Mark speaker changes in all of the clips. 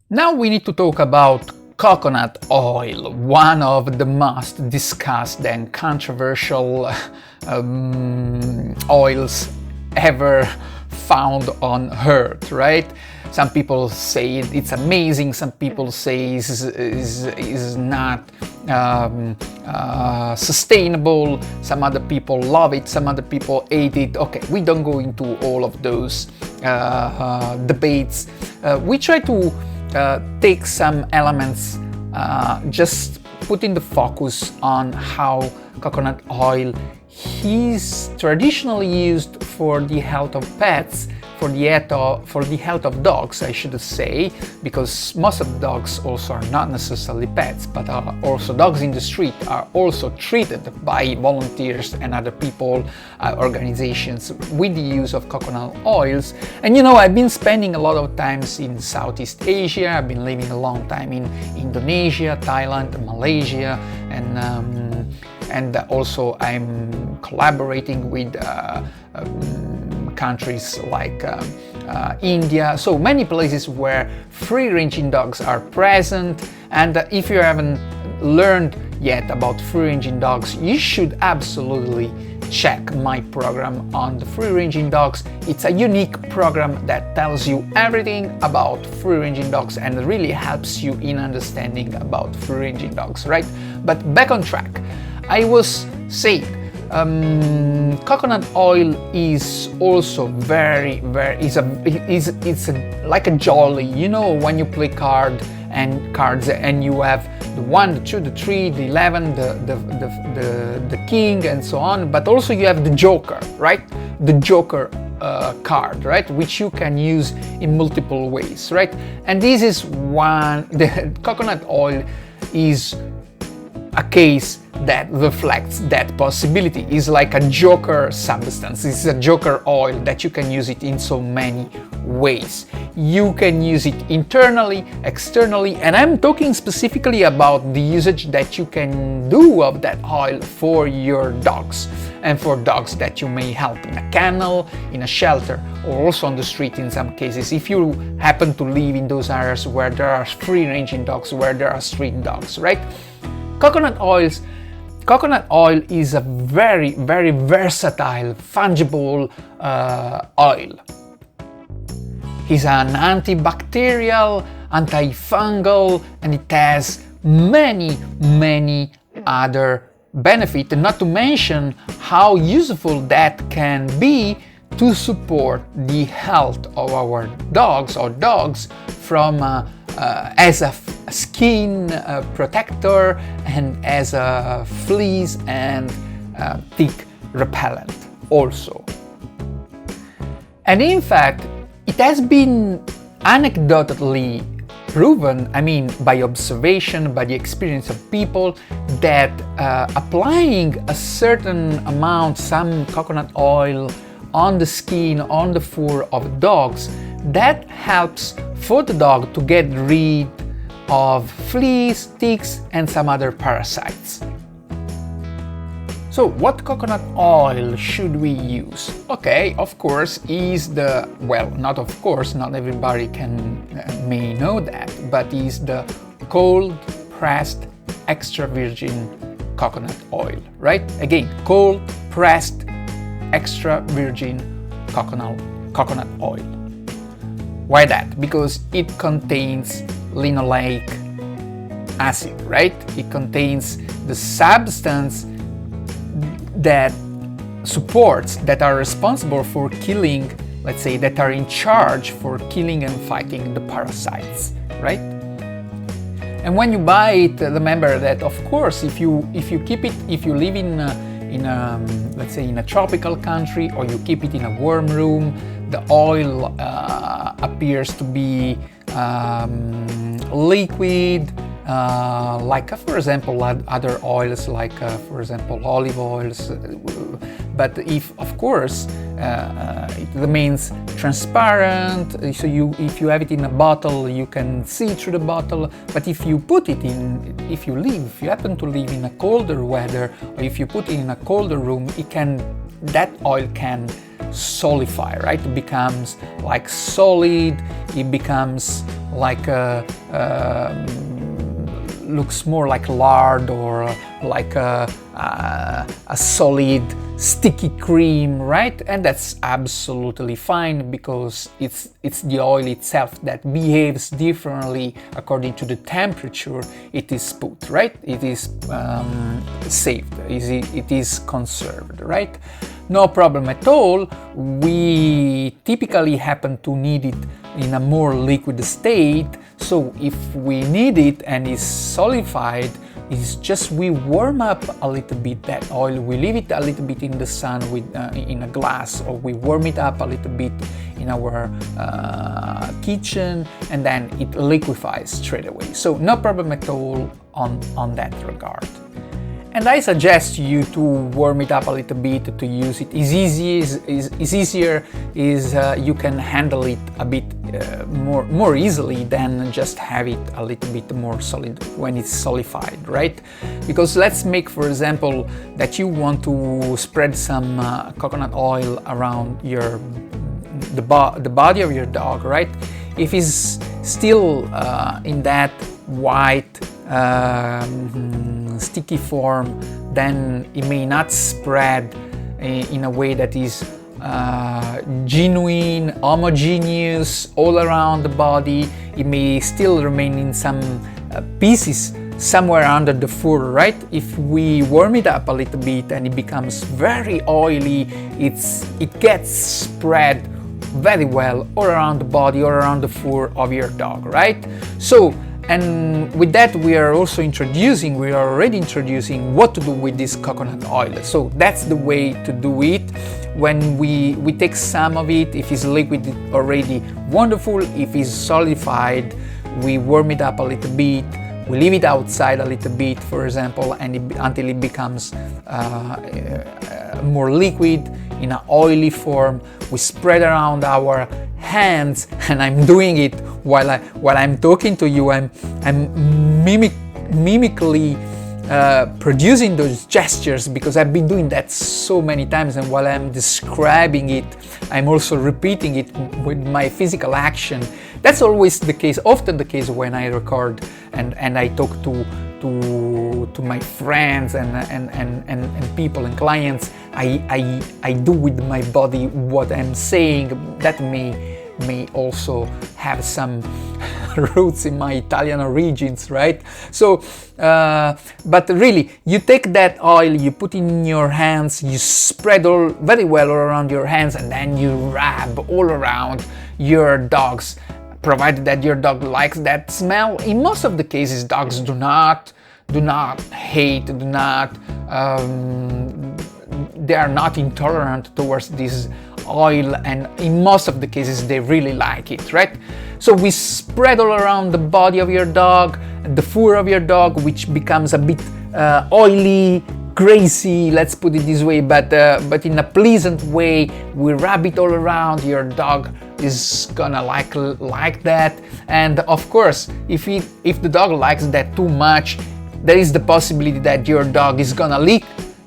Speaker 1: Now we need to talk about coconut oil, one of the most discussed and controversial oils ever found on Earth, right? Some people say it's amazing, some people say it's not sustainable, some other people love it, some other people hate it. Okay, we don't go into all of those debates. We try to take some elements, just putting the focus on how coconut oil is traditionally used for the health of pets, for the health of dogs, I should say, because most of the dogs also are not necessarily pets, but are also dogs in the street are also treated by volunteers and other people, organizations, with the use of coconut oils. And you know, I've been spending a lot of times in Southeast Asia. I've been living a long time in Indonesia, Thailand, Malaysia, and also I'm collaborating with countries like India, so many places where free-ranging dogs are present. And if you haven't learned yet about free-ranging dogs, you should absolutely check my program on the free-ranging dogs. It's a unique program that tells you everything about free-ranging dogs and really helps you in understanding about free-ranging dogs, right? But back on track, I was saying coconut oil is also very like a jolly, you know, when you play cards and you have the 1, the 2, the 3, the 11, the king and so on, but also you have the joker, right? The joker card, right, which you can use in multiple ways, right? And this is one, the coconut oil is a case that reflects that possibility. Is like a joker substance. It's a joker oil that you can use it in so many ways. You can use it internally, externally, and I'm talking specifically about the usage that you can do of that oil for your dogs, and for dogs that you may help in a kennel, in a shelter, or also on the street in some cases, if you happen to live in those areas where there are free-ranging dogs, where there are street dogs, right? Coconut oil is a very versatile, fungible oil. It's an antibacterial, antifungal, and it has many other benefits, not to mention how useful that can be to support the health of our dogs or dogs from as a skin protector and as a fleas and tick repellent also. And in fact, it has been anecdotally proven, I mean by observation, by the experience of people, that applying a certain amount, some coconut oil on the skin, on the fur of dogs, that helps for the dog to get rid of fleas, ticks, and some other parasites. So what coconut oil should we use? Okay, of course, is the, well, not of course, not everybody may know that, but is the cold pressed extra virgin coconut oil, right? Again, cold pressed extra virgin coconut oil. Why that? Because it contains linoleic acid, right? It contains the substance that supports, that are responsible for killing, let's say, that are in charge for killing and fighting the parasites, right? And when you buy it, remember that, of course, if you keep it, if you live in let's say in a tropical country, or you keep it in a warm room, the oil appears to be liquid, like for example other oils, like for example olive oils. But if, of course, it remains transparent, so if you have it in a bottle, you can see through the bottle. But if you put it in, if you happen to live in a colder weather, or if you put it in a colder room, that oil can solidify, right? It becomes like solid, it becomes like looks more like lard or like a solid sticky cream, right? And that's absolutely fine, because it's the oil itself that behaves differently according to the temperature it is put, right? It is saved, it is conserved, right? No problem at all. We typically happen to need it in a more liquid state, so if we need it and it's solidified, it's just we warm up a little bit that oil, we leave it a little bit in the sun with in a glass, or we warm it up a little bit in our kitchen, and then it liquefies straight away. So no problem at all on that regard. And I suggest you to warm it up a little bit, to use it. It's easier, you can handle it a bit more easily than just have it a little bit more solid when it's solidified, right? Because let's make, for example, that you want to spread some coconut oil around the body of your dog, right? If it's still in that white sticky form, then it may not spread in a way that is genuine, homogeneous all around the body. It may still remain in some pieces somewhere under the fur, right? If we warm it up a little bit and it becomes very oily, it gets spread very well all around the body, all around the fur of your dog, right? So, and with that we are already introducing what to do with this coconut oil. So that's the way to do it. When we take some of it, if it's liquid already, wonderful. If it's solidified, we warm it up a little bit, we leave it outside a little bit, for example, and until it becomes more liquid in an oily form. We spread around our hands, and I'm doing it while I'm talking to you. I'm mimically producing those gestures, because I've been doing that so many times, and while I'm describing it, I'm also repeating it with my physical action. That's always the case, often the case when I record and I talk to my friends and people and clients. I do with my body what I'm saying. That may also have some roots in my Italian origins, right? So, but really, you take that oil, you put it in your hands, you spread very well all around your hands, and then you rub all around your dogs, provided that your dog likes that smell. In most of the cases, dogs do not hate, they are not intolerant towards this oil, and in most of the cases they really like it, right? So we spread all around the body of your dog, the fur of your dog, which becomes a bit oily, greasy, let's put it this way, but in a pleasant way. We rub it all around. Your dog is gonna like that, and of course, if the dog likes that too much, there is the possibility that your dog is gonna lick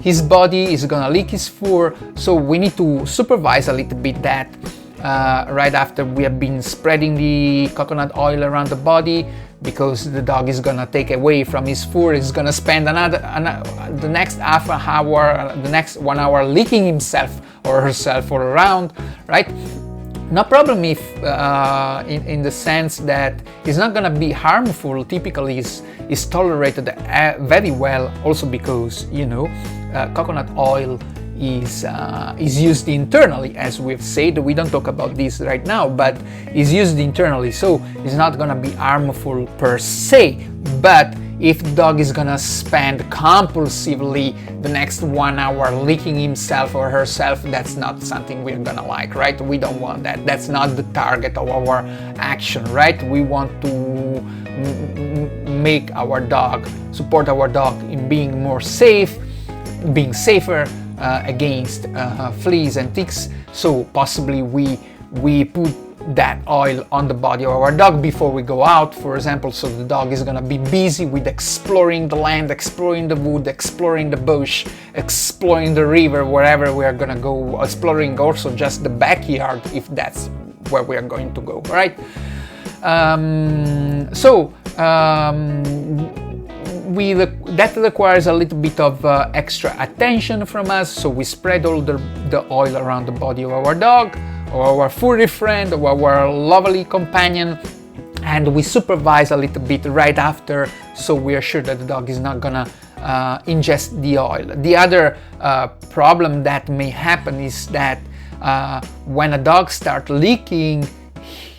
Speaker 1: his body, is gonna lick his fur. So we need to supervise a little bit that right after we have been spreading the coconut oil around the body, because the dog is gonna take away from his fur. He's gonna spend the next half an hour, the next 1 hour licking himself or herself all around, right? No problem if in the sense that it's not gonna be harmful. Typically is tolerated very well, also because, you know, coconut oil is used internally, as we've said. We don't talk about this right now, but is used internally, so it's not gonna be harmful per se. But if the dog is gonna spend compulsively the next 1 hour licking himself or herself, that's not something we're gonna like, right? We don't want that. That's not the target of our action, right? We want to make our dog, support our dog in being more safe, being safer against fleas and ticks. So possibly we put that oil on the body of our dog before we go out, for example, so the dog is gonna be busy with exploring the land, exploring the wood, exploring the bush, exploring the river, wherever we are gonna go, exploring also just the backyard if that's where we are going to go, right? That requires a little bit of extra attention from us, so we spread all the oil around the body of our dog, or our furry friend, or our lovely companion, and we supervise a little bit right after, so we are sure that the dog is not gonna ingest the oil. The other problem that may happen is that when a dog starts licking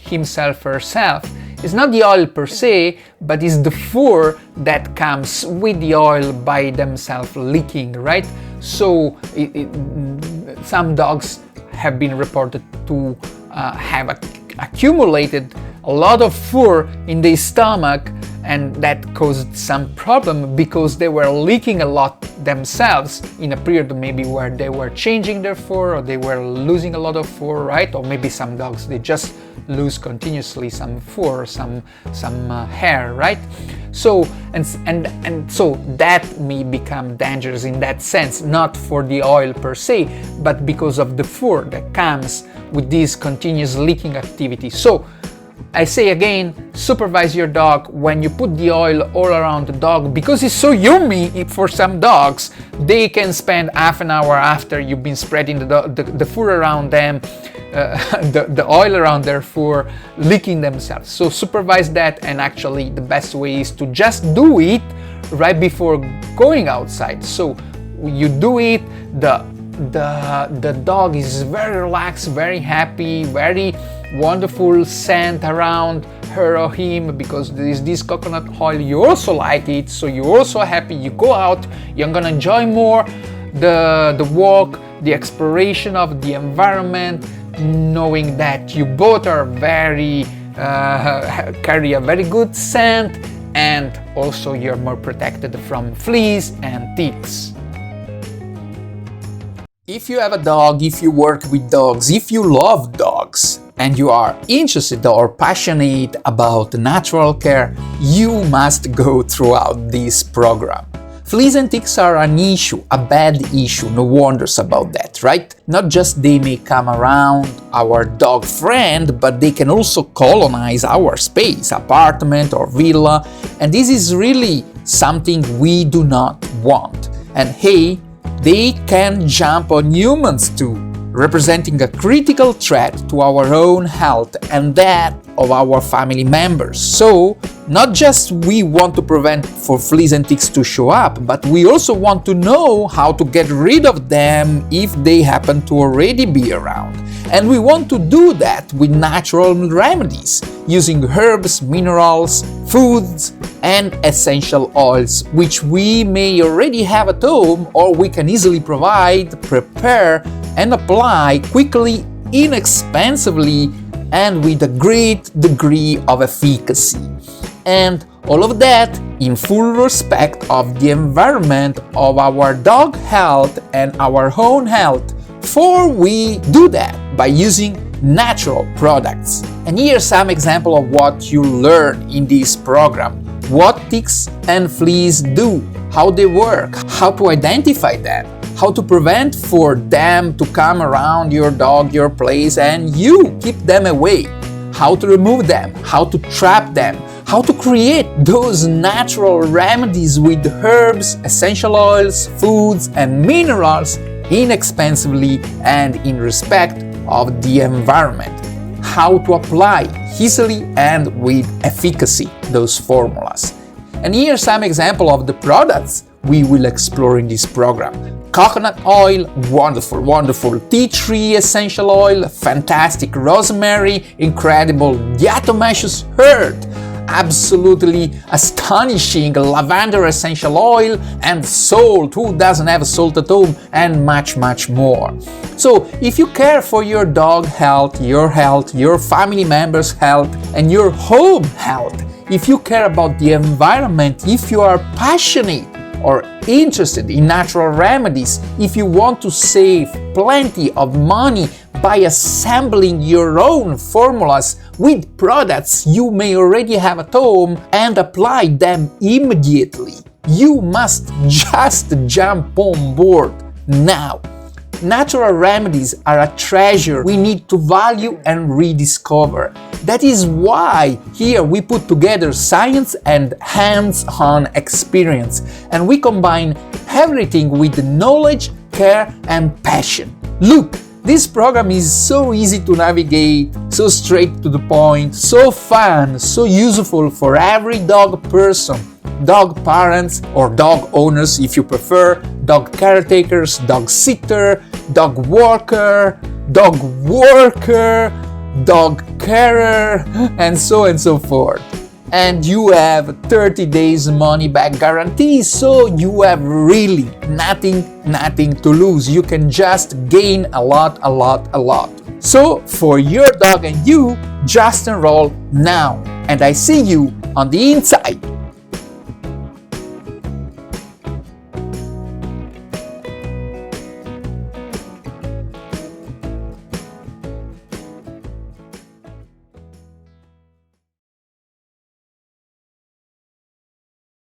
Speaker 1: himself or herself, it's not the oil per se, but it's the fur that comes with the oil by themselves licking, right? So some dogs have been reported to have accumulated a lot of fur in their stomach, and that caused some problem because they were leaking a lot themselves in a period maybe where they were changing their fur, or they were losing a lot of fur, right? Or maybe some dogs, they just lose continuously some fur, some hair, right? So and so that may become dangerous in that sense, not for the oil per se, but because of the fur that comes with this continuous leaking activity. So I say again, supervise your dog when you put the oil all around the dog, because it's so yummy for some dogs. They can spend half an hour after you've been spreading the fur around them, the oil around their fur, licking themselves. So supervise that, and actually the best way is to just do it right before going outside. So you do it, the dog is very relaxed, very happy, very wonderful scent around her or him, because there is this coconut oil. You also like it, so you're also happy. You go out, you're gonna enjoy more the walk, the exploration of the environment, knowing that you both are very carry a very good scent, and also you're more protected from fleas and ticks. If you have a dog, if you work with dogs, if you love dogs, and you are interested or passionate about natural care, you must go throughout this program. Fleas and ticks are an issue, a bad issue, no wonders about that, right? Not just they may come around our dog friend, but they can also colonize our space, apartment or villa, and this is really something we do not want. And hey, they can jump on humans too, representing a critical threat to our own health and that of our family members. So, not just we want to prevent for fleas and ticks to show up, but we also want to know how to get rid of them if they happen to already be around. And we want to do that with natural remedies, using herbs, minerals, foods, and essential oils, which we may already have at home, or we can easily provide, prepare, and apply quickly, inexpensively, and with a great degree of efficacy. And all of that in full respect of the environment, of our dog health and our own health, for we do that by using natural products. And here's some example of what you learn in this program. What ticks and fleas do, how they work, how to identify them, how to prevent for them to come around your dog, your place, and you keep them away, how to remove them, how to trap them, how to create those natural remedies with herbs, essential oils, foods, and minerals inexpensively and in respect of the environment, how to apply easily and with efficacy those formulas. And here's some example of the products we will explore in this program. Coconut oil, wonderful, wonderful. Tea tree essential oil, fantastic. Rosemary, incredible. Diatomaceous earth, absolutely astonishing. Lavender essential oil, and salt. Who doesn't have salt at home? And much, much more. So, if you care for your dog health, your family members' health, and your home health, if you care about the environment, if you are passionate or interested in natural remedies, if you want to save plenty of money by assembling your own formulas with products you may already have at home and apply them immediately, you must just jump on board now. Natural remedies are a treasure we need to value and rediscover. That is why here we put together science and hands-on experience, and we combine everything with knowledge, care, and passion. Look, this program is so easy to navigate, so straight to the point, so fun, so useful for every dog person, dog parents or dog owners if you prefer, dog caretakers, dog sitter, dog worker, dog carer, and so forth. And you have 30 days money back guarantee, so you have really nothing to lose. You can just gain a lot. So for your dog and you, just enroll now, and I see you on the inside.